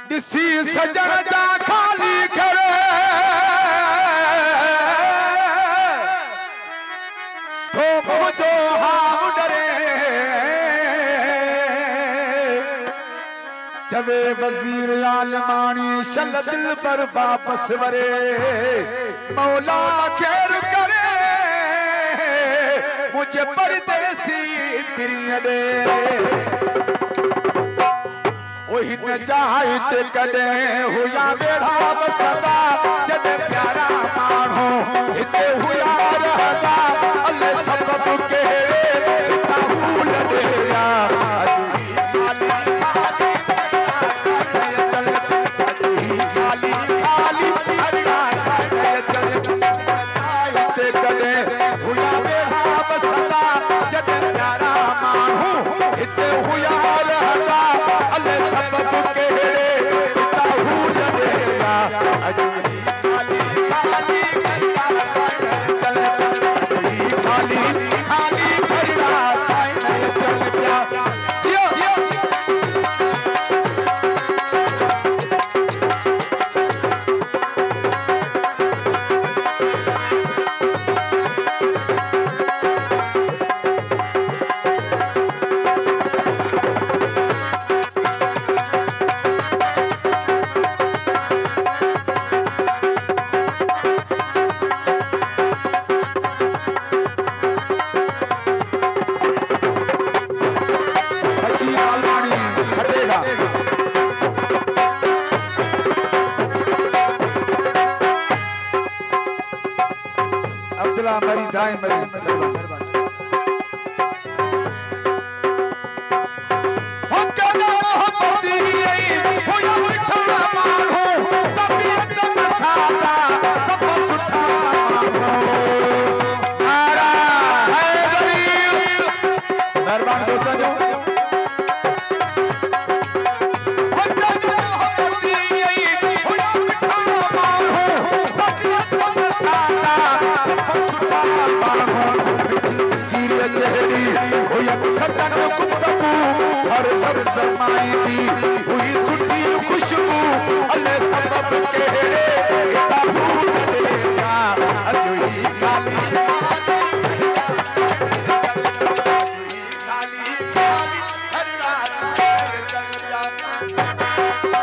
दिसी सजन जा खाली करे तो मुझो हाम डरे जबे वजीर आलमानी शल दिल पर वापस वरे मौला खैर करे मुझे परदेसी प्रिय दे वही न चाहते कदे हुआ बेड़ा बसदा जब प्यारा मानो हिते हुआ रहता अल्लाह सबब के ताहूल देया मरी दाएं मरी समाई दी हुई सुची खुशबू अल्लाह सबब के ताबूत देगा अजोई काली हर रात चल जाता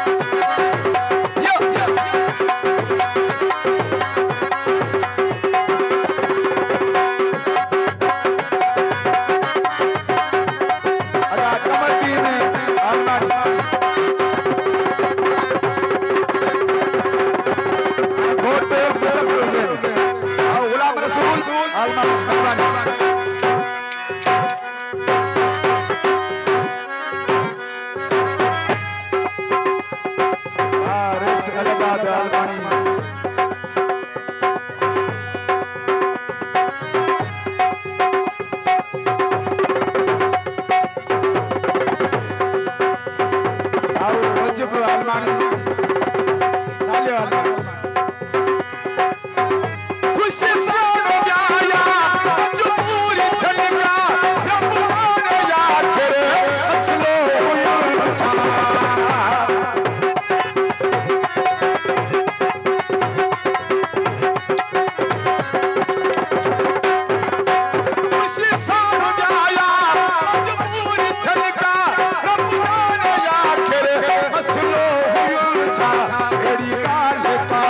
तेरी गाल का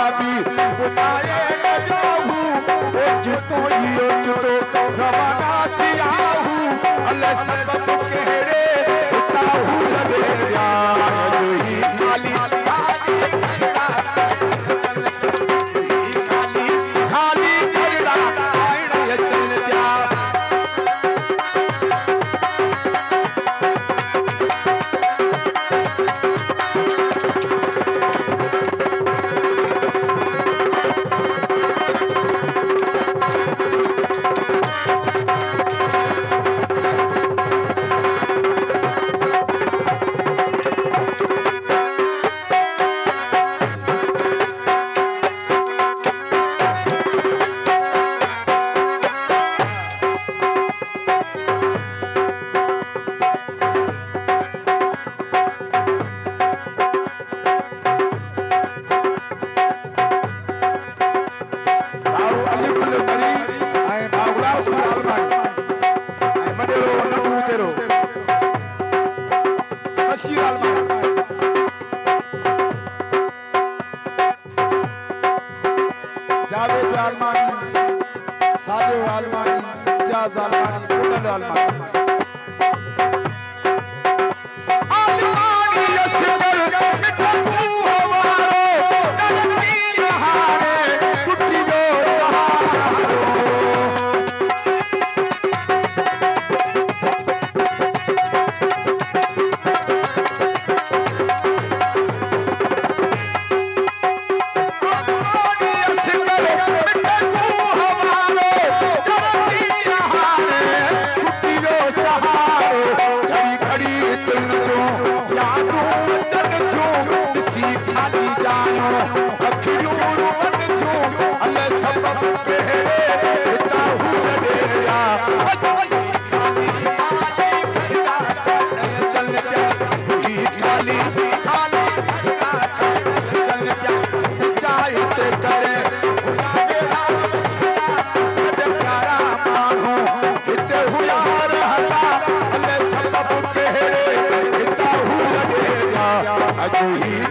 आलमानी साजो आलमानी जाज आलमानी पुनल आलमानी आलमानी असगर मिठा खूह हवारो करती हारे टुटियो सहारो ही